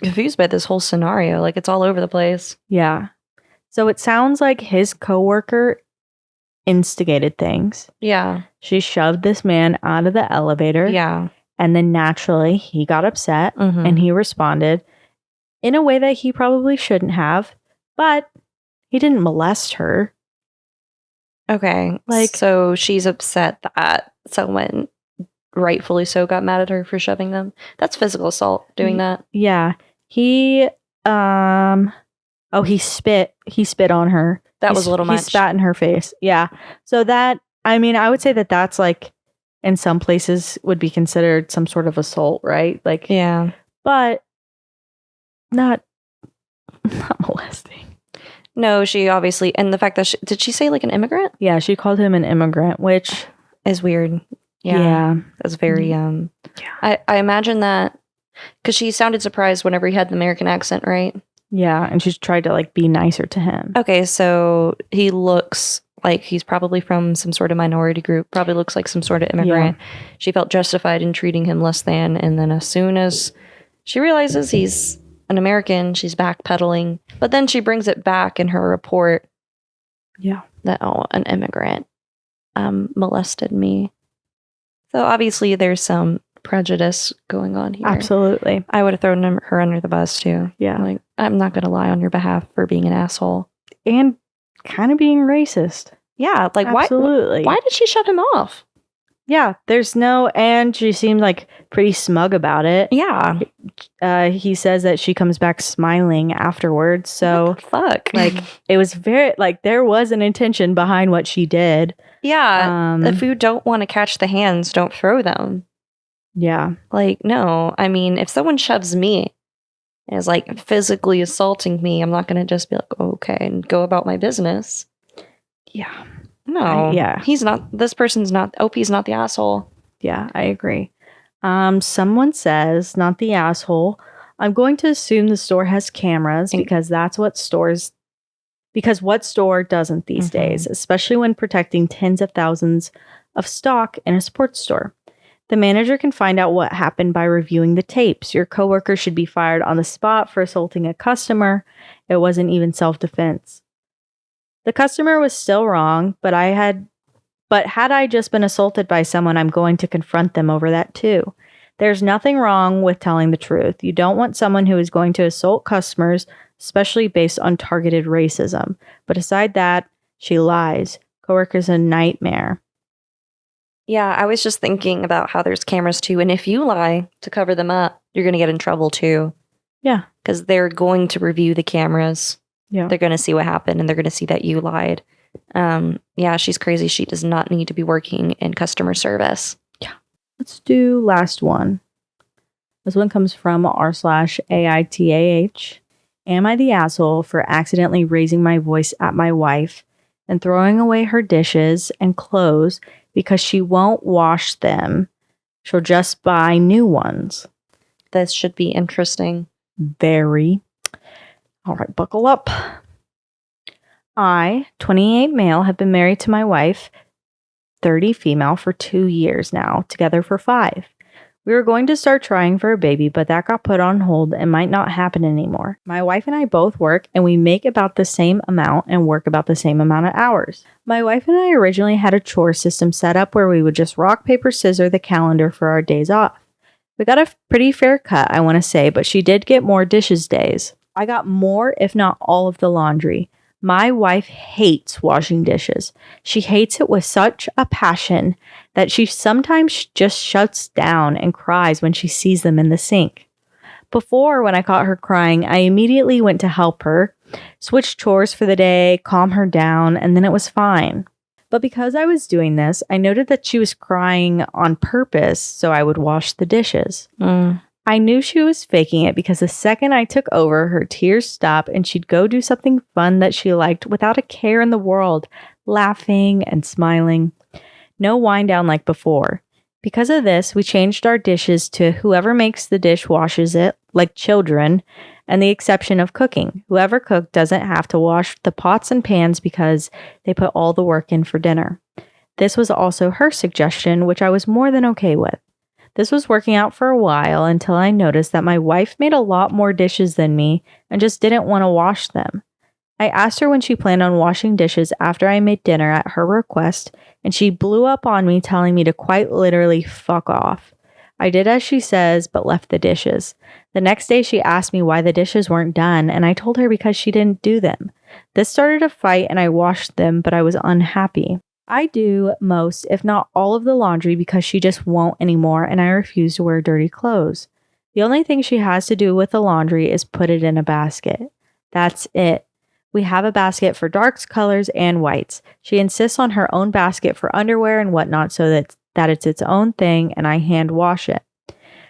B: confused by this whole scenario. Like, it's all over the place.
A: Yeah. So it sounds like his coworker instigated things.
B: Yeah.
A: She shoved this man out of the elevator.
B: Yeah.
A: And then naturally he got upset and he responded in a way that he probably shouldn't have, but he didn't molest her.
B: Okay. Like, so she's upset that someone rightfully so got mad at her for shoving them. That's physical assault doing that.
A: Yeah. He spit on her.
B: That was a little much.
A: He spat in her face. Yeah. So that, I mean, I would say that that's like in some places would be considered some sort of assault, right? Like,
B: yeah.
A: But not molesting.
B: No, she obviously, and the fact that did she say like an immigrant?
A: Yeah, she called him an immigrant, which
B: is weird.
A: Yeah.
B: That's very, I imagine that, because she sounded surprised whenever he had the American accent, right?
A: Yeah, and she's tried to like be nicer to him.
B: Okay, so he looks like he's probably from some sort of minority group, probably looks like some sort of immigrant. Yeah. She felt justified in treating him less than, and then as soon as she realizes he's an American, she's backpedaling, but then she brings it back in her report.
A: Yeah.
B: That, an immigrant molested me. So obviously there's some prejudice going on here.
A: Absolutely.
B: I would have thrown her under the bus too.
A: Yeah.
B: Like, I'm not going to lie on your behalf for being an asshole.
A: And kind of being racist.
B: Yeah. Like,
A: absolutely.
B: Why did she shut him off?
A: Yeah. And she seemed like pretty smug about it.
B: Yeah.
A: He says that she comes back smiling afterwards. So
B: what the fuck?
A: Like, it was very, like, there was an intention behind what she did.
B: Yeah. If you don't want to catch the hands, don't throw them.
A: Yeah.
B: Like, no. I mean, if someone shoves me and is like physically assaulting me, I'm not going to just be like, okay, and go about my business.
A: Yeah.
B: No.
A: Yeah.
B: This person's not, OP's not the asshole.
A: Yeah, I agree. Someone says, not the asshole. I'm going to assume the store has cameras because what store doesn't these days, especially when protecting tens of thousands of stock in a sports store. The manager can find out what happened by reviewing the tapes. Your coworker should be fired on the spot for assaulting a customer. It wasn't even self-defense. The customer was still wrong, but had I just been assaulted by someone, I'm going to confront them over that too. There's nothing wrong with telling the truth. You don't want someone who is going to assault customers, especially based on targeted racism. But aside that, she lies. Coworker's a nightmare.
B: Yeah, I was just thinking about how there's cameras too, and if you lie to cover them up, you're going to get in trouble too.
A: Yeah.
B: Because they're going to review the cameras.
A: Yeah.
B: They're going to see what happened and they're going to see that you lied. Yeah, she's crazy. She does not need to be working in customer service.
A: Yeah. Let's do last one. This one comes from r/AITAH. Am I the asshole for accidentally raising my voice at my wife and throwing away her dishes and clothes because she won't wash them? She'll just buy new ones.
B: This should be interesting.
A: Very. All right, buckle up. I, 28 male, have been married to my wife, 30 female, for 2 years now, together for 5. We were going to start trying for a baby, but that got put on hold and might not happen anymore. My wife and I both work, and we make about the same amount and work about the same amount of hours. My wife and I originally had a chore system set up where we would just rock, paper, scissors the calendar for our days off. We got a pretty fair cut, I want to say, but she did get more dishes days. I got more, if not all, of the laundry. My wife hates washing dishes. She hates it with such a passion that she sometimes just shuts down and cries when she sees them in the sink. Before, when I caught her crying, I immediately went to help her, switched chores for the day, calm her down, and then it was fine. But because I was doing this, I noted that she was crying on purpose so I would wash the dishes. I knew she was faking it because the second I took over, her tears stopped and she'd go do something fun that she liked without a care in the world, laughing and smiling. No wind down like before. Because of this, we changed our dishes to whoever makes the dish washes it, like children, and the exception of cooking. Whoever cooked doesn't have to wash the pots and pans because they put all the work in for dinner. This was also her suggestion, which I was more than okay with. This was working out for a while until I noticed that my wife made a lot more dishes than me and just didn't want to wash them. I asked her when she planned on washing dishes after I made dinner at her request, and she blew up on me telling me to quite literally fuck off. I did as she says, but left the dishes. The next day she asked me why the dishes weren't done, and I told her because she didn't do them. This started a fight and I washed them, but I was unhappy. I do most, if not all, of the laundry because she just won't anymore and I refuse to wear dirty clothes. The only thing she has to do with the laundry is put it in a basket. That's it. We have a basket for darks, colors, and whites. She insists on her own basket for underwear and whatnot so that it's its own thing and I hand wash it.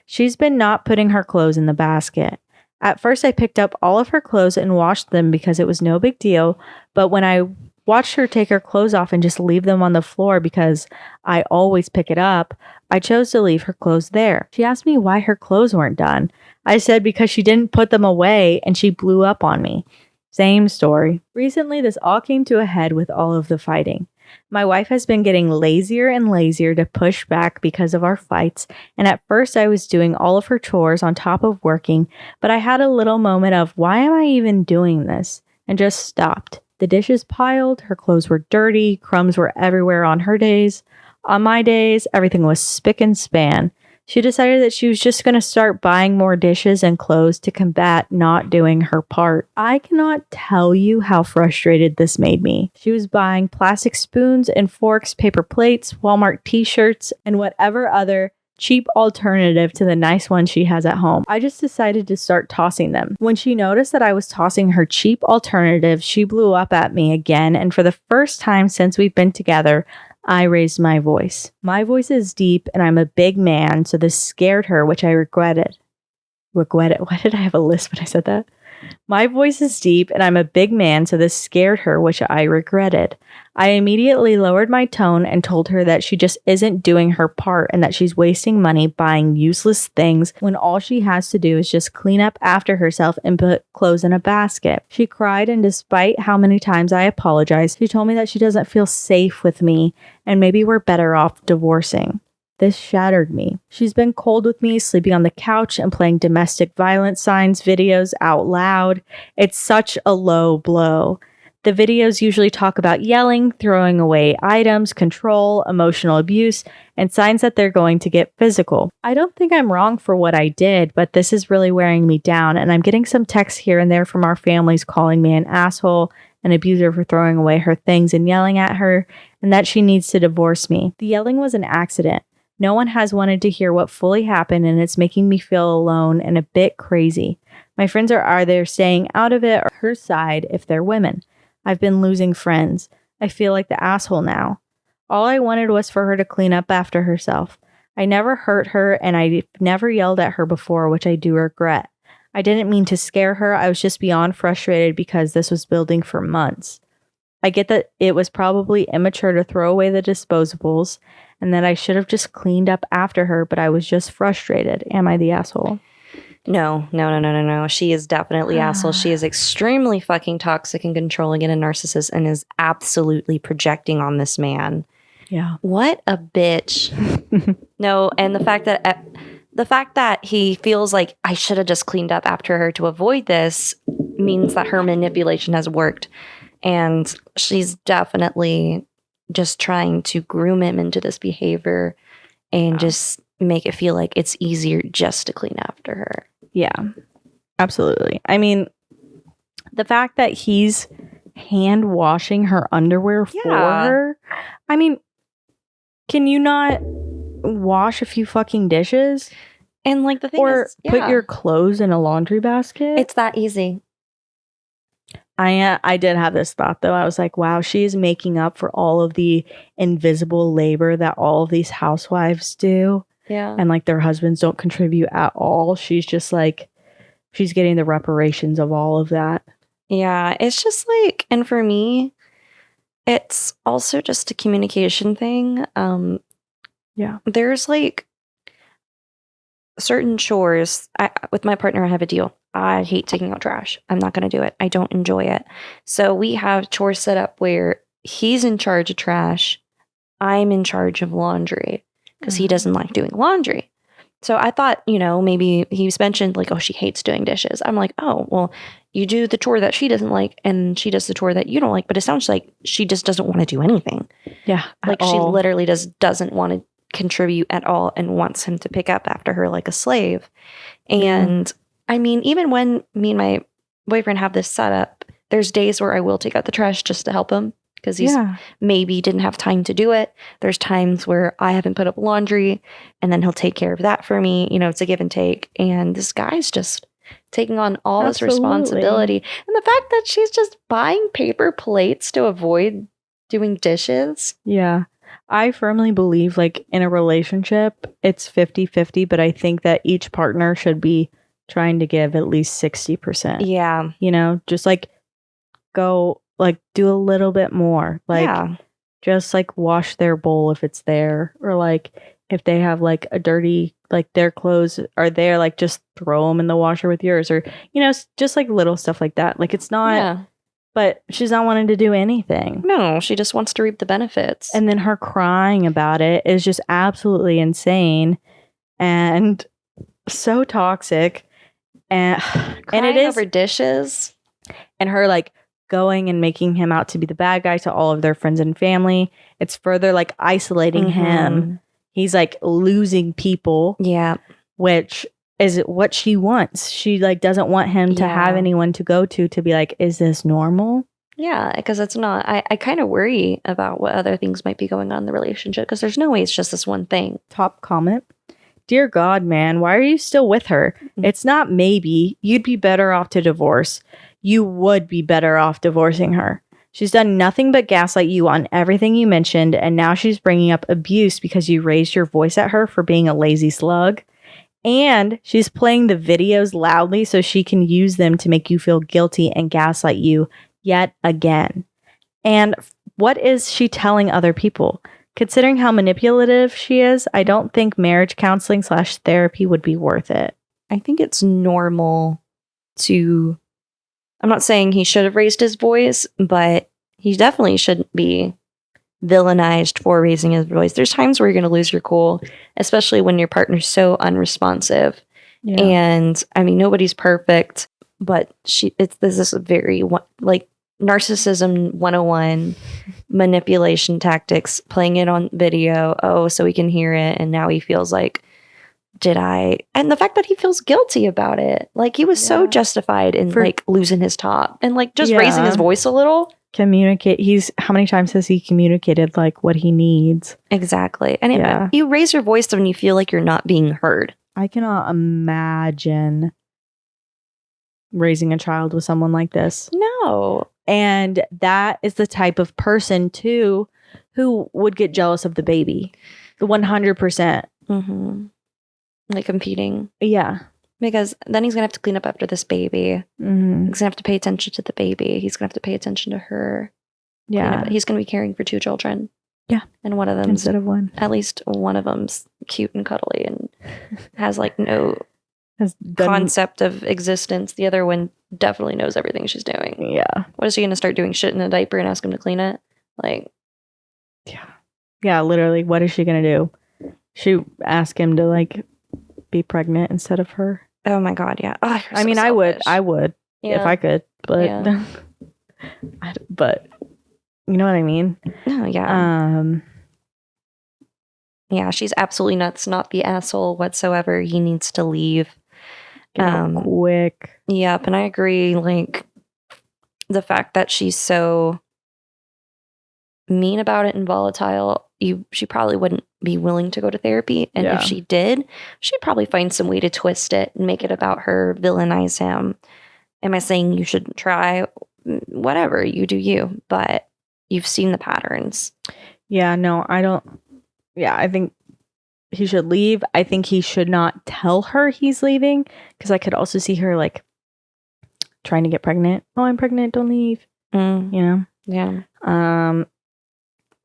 A: She's been not putting her clothes in the basket. At first I picked up all of her clothes and washed them because it was no big deal, but when I watched her take her clothes off and just leave them on the floor because I always pick it up, I chose to leave her clothes there. She asked me why her clothes weren't done. I said because she didn't put them away and she blew up on me. Same story. Recently, this all came to a head with all of the fighting. My wife has been getting lazier and lazier to push back because of our fights, and at first I was doing all of her chores on top of working, but I had a little moment of, why am I even doing this? And just stopped. The dishes piled, her clothes were dirty, crumbs were everywhere on her days. On my days, everything was spick and span. She decided that she was just going to start buying more dishes and clothes to combat not doing her part. I cannot tell you how frustrated this made me. She was buying plastic spoons and forks, paper plates, Walmart t-shirts, and whatever other cheap alternative to the nice ones she has at home. I just decided to start tossing them. When she noticed that I was tossing her cheap alternatives, she blew up at me again, and for the first time since we've been together, I raised my voice. My voice is deep and I'm a big man, so this scared her, which I regretted. Why did I have a lisp when I said that? My voice is deep and I'm a big man, so this scared her, which I regretted. I immediately lowered my tone and told her that she just isn't doing her part and that she's wasting money buying useless things when all she has to do is just clean up after herself and put clothes in a basket. She cried, and despite how many times I apologized, she told me that she doesn't feel safe with me and maybe we're better off divorcing. This shattered me. She's been cold with me, sleeping on the couch and playing domestic violence signs videos out loud. It's such a low blow. The videos usually talk about yelling, throwing away items, control, emotional abuse, and signs that they're going to get physical. I don't think I'm wrong for what I did, but this is really wearing me down, and I'm getting some texts here and there from our families calling me an asshole, an abuser for throwing away her things and yelling at her, and that she needs to divorce me. The yelling was an accident. No one has wanted to hear what fully happened, and it's making me feel alone and a bit crazy. My friends are either staying out of it or her side if they're women. I've been losing friends. I feel like the asshole now. All I wanted was for her to clean up after herself. I never hurt her, and I never yelled at her before, which I do regret. I didn't mean to scare her. I was just beyond frustrated because this was building for months. I get that it was probably immature to throw away the disposables and that I should have just cleaned up after her, but I was just frustrated. Am I the asshole?
B: No. She is definitely asshole. She is extremely fucking toxic and controlling and a narcissist and is absolutely projecting on this man.
A: Yeah.
B: What a bitch. No, and the fact that he feels like I should have just cleaned up after her to avoid this means that her manipulation has worked. And she's definitely just trying to groom him into this behavior and just make it feel like it's easier just to clean after her.
A: Yeah, absolutely. I mean, the fact that he's hand washing her underwear for her. I mean, can you not wash a few fucking dishes?
B: And like the thing is,
A: put your clothes in a laundry basket?
B: It's that easy.
A: I did have this thought though. I was like, wow, she is making up for all of the invisible labor that all of these housewives do.
B: Yeah.
A: And like their husbands don't contribute at all. She's just like, she's getting the reparations of all of that.
B: Yeah. It's just like, and for me, it's also just a communication thing.
A: Yeah.
B: There's like certain chores. With my partner, I have a deal. I hate taking out trash. I'm not going to do it. I don't enjoy it. So we have chores set up where he's in charge of trash. I'm in charge of laundry because he doesn't like doing laundry. So I thought, maybe he's mentioned like, oh, she hates doing dishes. I'm like, oh, well, you do the chore that she doesn't like and she does the chore that you don't like. But it sounds like she just doesn't want to do anything.
A: Yeah.
B: Like she literally doesn't want to contribute at all and wants him to pick up after her like a slave. And I mean, even when me and my boyfriend have this set up, there's days where I will take out the trash just to help him because he's maybe didn't have time to do it. There's times where I haven't put up laundry and then he'll take care of that for me. It's a give and take. And this guy's just taking on all this responsibility. And the fact that she's just buying paper plates to avoid doing dishes.
A: Yeah. I firmly believe like in a relationship, it's 50-50, but I think that each partner should be trying to give at least 60%.
B: Yeah.
A: Just like go like do a little bit more. Like just like wash their bowl if it's there. Or like if they have like a dirty, like their clothes are there, like just throw them in the washer with yours. Or, just like little stuff like that. Like it's not, but she's not wanting to do anything.
B: No, she just wants to reap the benefits.
A: And then her crying about it is just absolutely insane and so toxic. And it is
B: over dishes,
A: and her like going and making him out to be the bad guy to all of their friends and family. It's further like isolating him. He's like losing people.
B: Yeah, which
A: is what she wants. She like doesn't want him to have anyone to go to be like, is this normal?
B: Yeah, because it's not. I kind of worry about what other things might be going on in the relationship because there's no way it's just this one thing.
A: Top comment. Dear God, man, why are you still with her? It's not maybe. You'd be better off to divorce. You would be better off divorcing her. She's done nothing but gaslight you on everything you mentioned, and now she's bringing up abuse because you raised your voice at her for being a lazy slug. And she's playing the videos loudly so she can use them to make you feel guilty and gaslight you yet again. And what is she telling other people? Considering how manipulative she is, I don't think marriage counseling / therapy would be worth it.
B: I think it's normal to... I'm not saying he should have raised his voice, but he definitely shouldn't be villainized for raising his voice. There's times where you're going to lose your cool, especially when your partner's so unresponsive. Yeah. And I mean, nobody's perfect, but this is a very like narcissism 101, manipulation tactics, playing it on video, so we can hear it, and now he feels like, and the fact that he feels guilty about it, like he was so justified in like losing his top and like just raising his voice a little.
A: communicate. How many times has he communicated like what he needs?
B: Exactly. And you raise your voice when you feel like you're not being heard.
A: I cannot imagine raising a child with someone like this.
B: No.
A: And that is the type of person too who would get jealous of the baby. The 100%.
B: Mm-hmm. Like competing.
A: Yeah.
B: Because then he's going to have to clean up after this baby.
A: Mm-hmm.
B: He's going to have to pay attention to the baby. He's going to have to pay attention to her.
A: Yeah.
B: He's going to be caring for 2 children.
A: Yeah.
B: And one of them,
A: instead of one.
B: At least one of them's cute and cuddly and has like no concept of existence. The other one definitely knows everything she's doing.
A: Yeah.
B: What is she going to start doing? Shit in a diaper and ask him to clean it? Like.
A: Yeah. Yeah, literally. What is she going to do? She ask him to like be pregnant instead of her.
B: Oh my God. Yeah. Oh,
A: I mean, selfish. I would if I could, but, but you know what I mean?
B: Oh, yeah. Yeah, she's absolutely nuts. Not the asshole whatsoever. He needs to leave.
A: Quick.
B: Yep. And I agree. Like the fact that she's so mean about it and volatile, she probably wouldn't be willing to go to therapy. And if she did, she'd probably find some way to twist it and make it about her, villainize him. Am I saying you shouldn't try? Whatever, you do you. But you've seen the patterns.
A: Yeah, no, I don't. Yeah, I think he should leave. I think he should not tell her he's leaving, because I could also see her like trying to get pregnant. Oh, I'm pregnant. Don't leave. You know?
B: Yeah.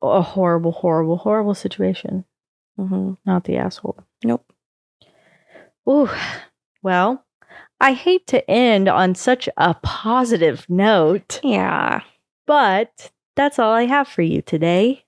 A: A horrible, horrible, horrible situation.
B: Mm-hmm.
A: Not the asshole.
B: Nope.
A: Ooh. Well, I hate to end on such a positive note.
B: Yeah.
A: But that's all I have for you today.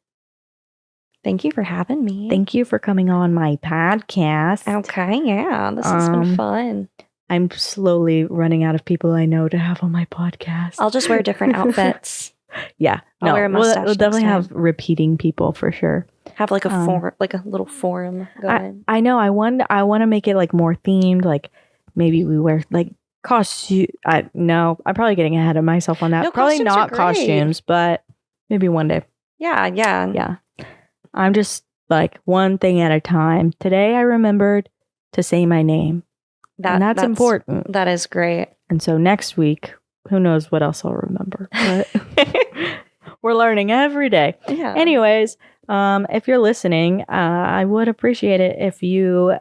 B: Thank you for having me.
A: Thank you for coming on my podcast.
B: Okay, yeah. This has been fun.
A: I'm slowly running out of people I know to have on my podcast.
B: I'll just wear different outfits.
A: Yeah.
B: I'll wear a mustache.
A: We'll definitely have repeating people for sure.
B: Have like a little forum going.
A: I know. I want to make it like more themed. Like maybe we wear like costume. No, I'm probably getting ahead of myself on that.
B: No,
A: probably not costumes, but maybe one day.
B: Yeah.
A: I'm just like one thing at a time. Today I remembered to say my name. And that's important.
B: That is great.
A: And so next week, who knows what else I'll remember. But we're learning every day.
B: Yeah.
A: Anyways, if you're listening, I would appreciate it if you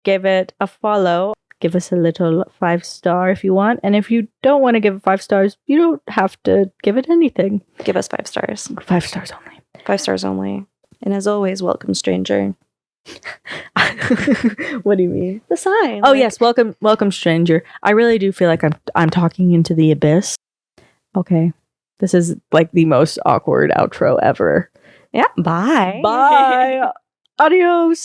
A: give it a follow. Give us a little 5-star if you want. And if you don't want to give it 5 stars, you don't have to give it anything.
B: Give us 5 stars.
A: 5 stars only.
B: 5 stars only. And as always, welcome, stranger.
A: What do you mean?
B: The sign.
A: Oh, yes. Welcome, stranger. I really do feel like I'm talking into the abyss. Okay. This is like the most awkward outro ever.
B: Yeah. Bye.
A: Bye. Adios.